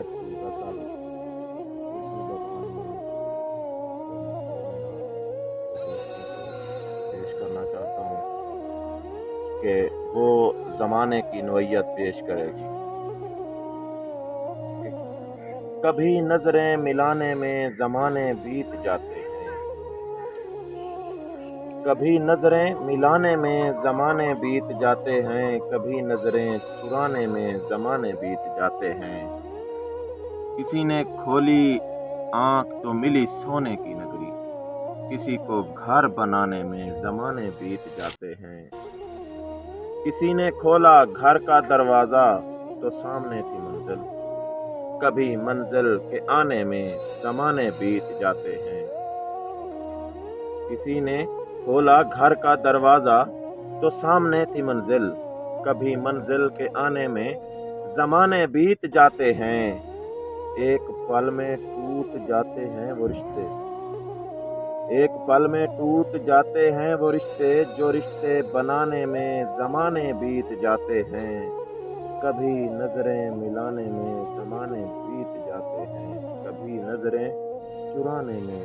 آج کی غزل اردو زبان میں دوستوں کو پیش کرنا چاہتا ہوں کہ وہ زمانے کی نوعیت پیش کرے گی کہ کبھی نظریں ملانے میں زمانے بیت جاتے ہیں، کبھی نظریں ملانے میں زمانے بیت جاتے ہیں، کبھی نظریں چرانے میں زمانے بیت جاتے ہیں۔ کسی نے کھولی آنکھ تو ملی سونے کی نگری، کسی کو گھر بنانے میں زمانے بیت جاتے ہیں۔ کسی نے کھولا گھر کا دروازہ تو سامنے تھی منزل، کبھی منزل کے آنے میں زمانے بیت جاتے ہیں۔ کسی نے کھولا گھر کا دروازہ تو سامنے تھی منزل، کبھی منزل کے آنے میں زمانے بیت جاتے ہیں۔ ایک پل میں ٹوٹ جاتے ہیں وہ رشتے، ایک پل میں ٹوٹ جاتے ہیں وہ رشتے، جو رشتے بنانے میں زمانے بیت جاتے ہیں۔ کبھی نظریں ملانے میں زمانے بیت جاتے ہیں، کبھی نظریں چرانے میں